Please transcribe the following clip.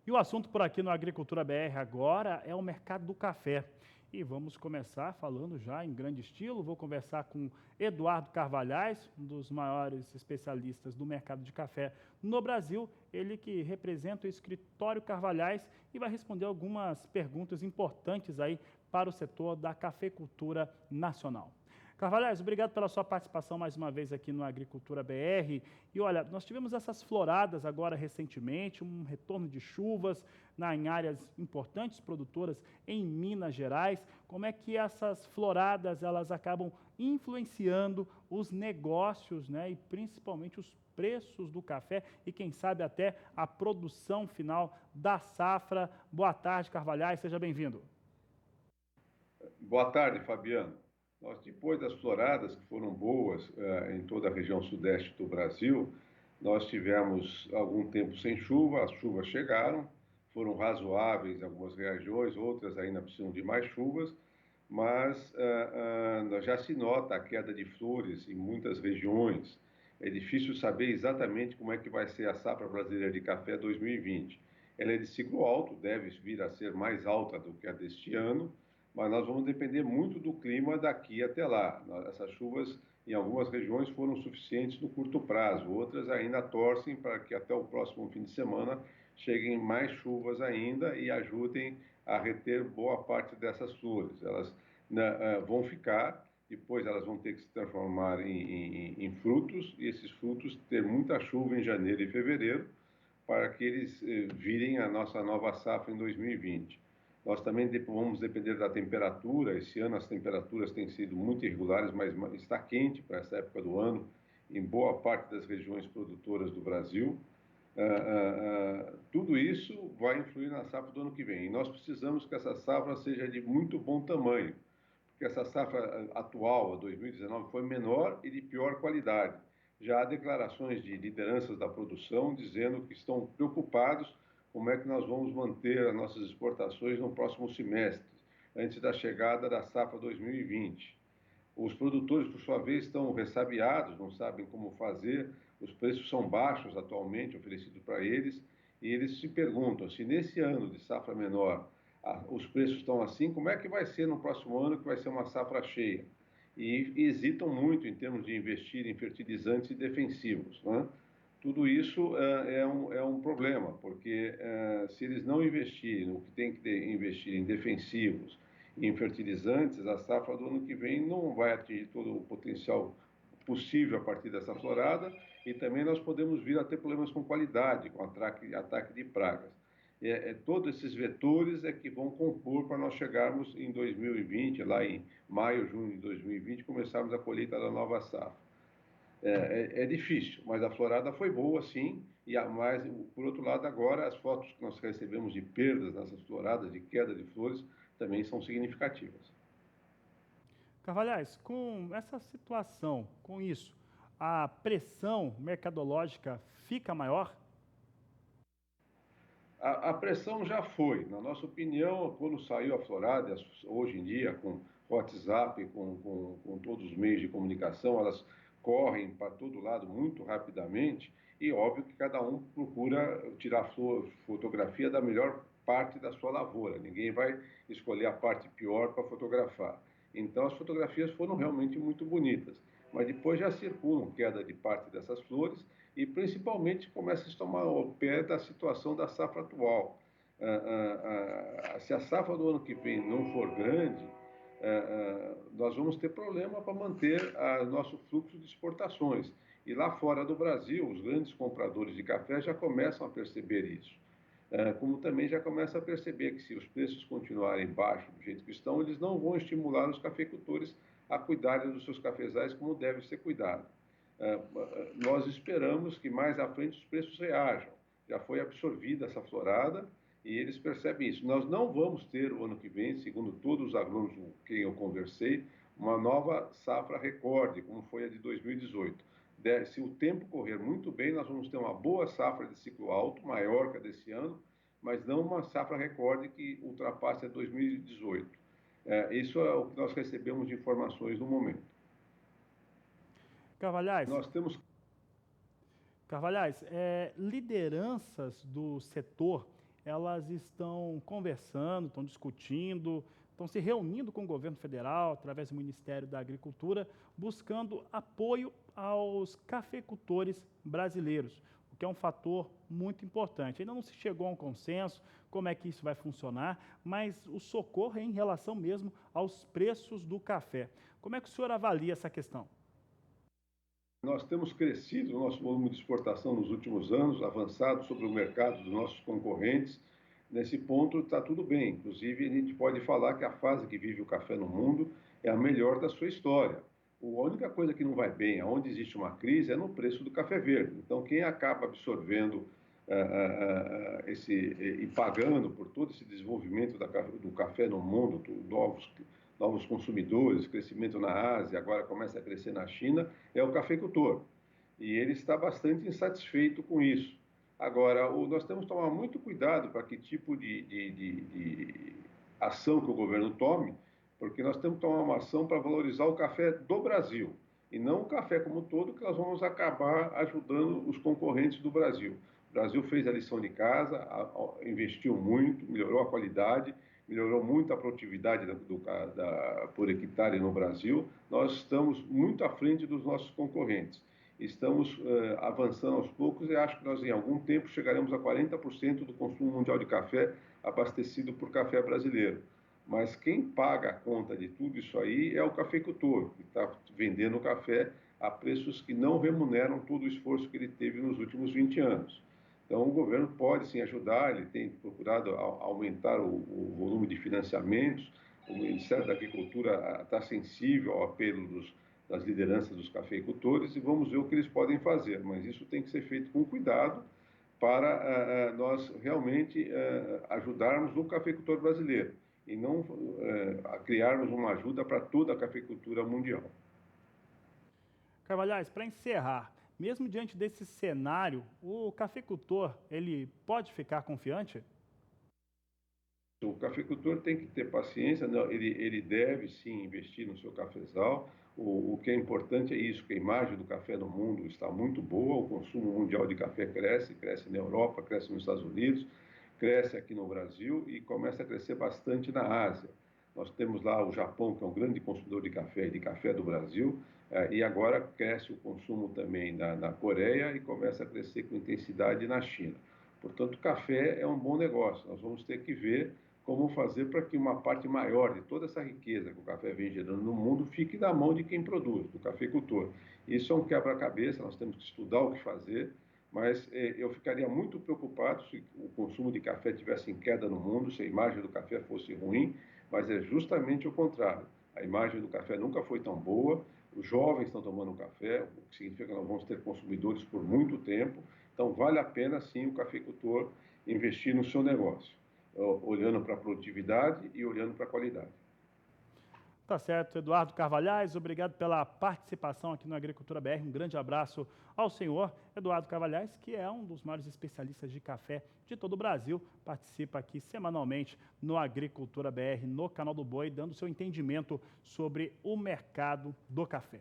E o assunto por aqui no Agricultura BR agora é o mercado do café. E vamos começar falando já em grande estilo. Vou conversar com Eduardo Carvalhais, um dos maiores especialistas do mercado de café no Brasil. Ele que representa o escritório Carvalhais e vai responder algumas perguntas importantes aí para o setor da cafeicultura nacional. Carvalhais, obrigado pela sua participação mais uma vez aqui no Agricultura BR. E olha, nós tivemos essas floradas agora recentemente, um retorno de chuvas em áreas importantes produtoras em Minas Gerais. Como é que essas floradas elas acabam influenciando os negócios, né, e principalmente os preços do café e quem sabe até a produção final da safra? Boa tarde, Carvalhais, seja bem-vindo. Boa tarde, Fabiano. Nós, depois das floradas, que foram boas em toda a região sudeste do Brasil, nós tivemos algum tempo sem chuva, as chuvas chegaram, foram razoáveis em algumas regiões, outras ainda precisam de mais chuvas, mas já se nota a queda de flores em muitas regiões. É difícil saber exatamente como é que vai ser a safra brasileira de café 2020. Ela é de ciclo alto, deve vir a ser mais alta do que a deste ano, mas nós vamos depender muito do clima daqui até lá. Essas chuvas em algumas regiões foram suficientes no curto prazo, outras ainda torcem para que até o próximo fim de semana cheguem mais chuvas ainda e ajudem a reter boa parte dessas flores. Elas vão ficar, depois elas vão ter que se transformar em frutos, e esses frutos ter muita chuva em janeiro e fevereiro, para que eles virem a nossa nova safra em 2020. Nós também vamos depender da temperatura. Esse ano as temperaturas têm sido muito irregulares, mas está quente para essa época do ano em boa parte das regiões produtoras do Brasil. Tudo isso vai influir na safra do ano que vem. E nós precisamos que essa safra seja de muito bom tamanho, porque essa safra atual, a 2019, foi menor e de pior qualidade. Já há declarações de lideranças da produção dizendo que estão preocupados como é que nós vamos manter as nossas exportações no próximo semestre, antes da chegada da safra 2020. Os produtores, por sua vez, estão ressabiados, não sabem como fazer, os preços são baixos atualmente oferecidos para eles, e eles se perguntam se nesse ano de safra menor os preços estão assim, como é que vai ser no próximo ano, que vai ser uma safra cheia? E hesitam muito em termos de investir em fertilizantes e defensivos, né? Tudo isso é um problema, porque se eles não investirem no que tem que investir em defensivos e em fertilizantes, a safra do ano que vem não vai atingir todo o potencial possível a partir dessa florada, e também nós podemos vir a ter problemas com qualidade, com ataque de pragas. Todos esses vetores é que vão compor para nós chegarmos em 2020, lá em maio, junho de 2020, começarmos a colheita da nova safra. É difícil, mas a florada foi boa, sim, mas, por outro lado, agora as fotos que nós recebemos de perdas nessas floradas, de queda de flores, também são significativas. Carvalhais, com essa situação, com isso, a pressão mercadológica fica maior? A pressão já foi. Na nossa opinião, quando saiu a florada, hoje em dia, com WhatsApp, com todos os meios de comunicação, elas correm para todo lado muito rapidamente, e óbvio que cada um procura tirar fotografia da melhor parte da sua lavoura. Ninguém vai escolher a parte pior para fotografar. Então, as fotografias foram realmente muito bonitas, mas depois já circulam queda de parte dessas flores, e principalmente começa a se tomar o pé da situação da safra atual. Se a safra do ano que vem não for grande, nós vamos ter problema para manter nosso fluxo de exportações. E lá fora do Brasil, os grandes compradores de café já começam a perceber isso. Como também já começa a perceber que, se os preços continuarem baixos do jeito que estão, eles não vão estimular os cafeicultores a cuidarem dos seus cafezais como deve ser cuidado. Nós esperamos que mais à frente os preços reajam. Já foi absorvida essa florada e eles percebem isso. Nós não vamos ter o ano que vem, segundo todos os agrônomos com quem eu conversei, uma nova safra recorde, como foi a de 2018. Se o tempo correr muito bem, nós vamos ter uma boa safra de ciclo alto, maior que a desse ano, mas não uma safra recorde que ultrapasse a 2018. Isso é o que nós recebemos de informações no momento. Carvalhais, Nós temos Carvalhais, lideranças do setor, elas estão conversando, estão discutindo, estão se reunindo com o governo federal, através do Ministério da Agricultura, buscando apoio aos cafeicultores brasileiros, o que é um fator muito importante. Ainda não se chegou a um consenso, como é que isso vai funcionar, mas o socorro é em relação mesmo aos preços do café. Como é que o senhor avalia essa questão? Nós temos crescido o nosso volume de exportação nos últimos anos, avançado sobre o mercado dos nossos concorrentes. Nesse ponto está tudo bem. Inclusive, a gente pode falar que a fase que vive o café no mundo é a melhor da sua história. A única coisa que não vai bem, onde existe uma crise, é no preço do café verde. Então, quem acaba absorvendo e pagando por todo esse desenvolvimento do café no mundo, novos consumidores, crescimento na Ásia, agora começa a crescer na China, é o cafeicultor. E ele está bastante insatisfeito com isso. Agora, nós temos que tomar muito cuidado para que tipo de ação que o governo tome, porque nós temos que tomar uma ação para valorizar o café do Brasil, e não o café como todo, que nós vamos acabar ajudando os concorrentes do Brasil. O Brasil fez a lição de casa, investiu muito, melhorou a qualidade, melhorou muito a produtividade por hectare no Brasil. Nós estamos muito à frente dos nossos concorrentes. Estamos avançando aos poucos e acho que nós, em algum tempo, chegaremos a 40% do consumo mundial de café abastecido por café brasileiro. Mas quem paga a conta de tudo isso aí é o cafeicultor, que está vendendo café a preços que não remuneram todo o esforço que ele teve nos últimos 20 anos. Então, o governo pode sim ajudar, ele tem procurado aumentar o volume de financiamentos, o Ministério da Agricultura está sensível ao apelo das lideranças dos cafeicultores e vamos ver o que eles podem fazer, mas isso tem que ser feito com cuidado para nós realmente ajudarmos o cafeicultor brasileiro e não criarmos uma ajuda para toda a cafeicultura mundial. Carvalhais, para encerrar, mesmo diante desse cenário, o cafeicultor, ele pode ficar confiante? O cafeicultor tem que ter paciência, não, ele deve sim investir no seu cafezal. O que é importante é isso, que a imagem do café no mundo está muito boa, o consumo mundial de café cresce na Europa, cresce nos Estados Unidos, cresce aqui no Brasil e começa a crescer bastante na Ásia. Nós temos lá o Japão, que é um grande consumidor de café do Brasil, e agora cresce o consumo também na Coreia e começa a crescer com intensidade na China. Portanto, o café é um bom negócio. Nós vamos ter que ver como fazer para que uma parte maior de toda essa riqueza que o café vem gerando no mundo fique na mão de quem produz, do cafeicultor. Isso é um quebra-cabeça, nós temos que estudar o que fazer, mas eu ficaria muito preocupado se o consumo de café tivesse em queda no mundo, se a imagem do café fosse ruim, mas é justamente o contrário. A imagem do café nunca foi tão boa, os jovens estão tomando café, o que significa que nós vamos ter consumidores por muito tempo, então vale a pena sim o cafeicultor investir no seu negócio, olhando para a produtividade e olhando para a qualidade. Tá certo, Eduardo Carvalhais, obrigado pela participação aqui no Agricultura BR. Um grande abraço ao senhor Eduardo Carvalhais, que é um dos maiores especialistas de café de todo o Brasil. Participa aqui semanalmente no Agricultura BR, no canal do Boi, dando seu entendimento sobre o mercado do café.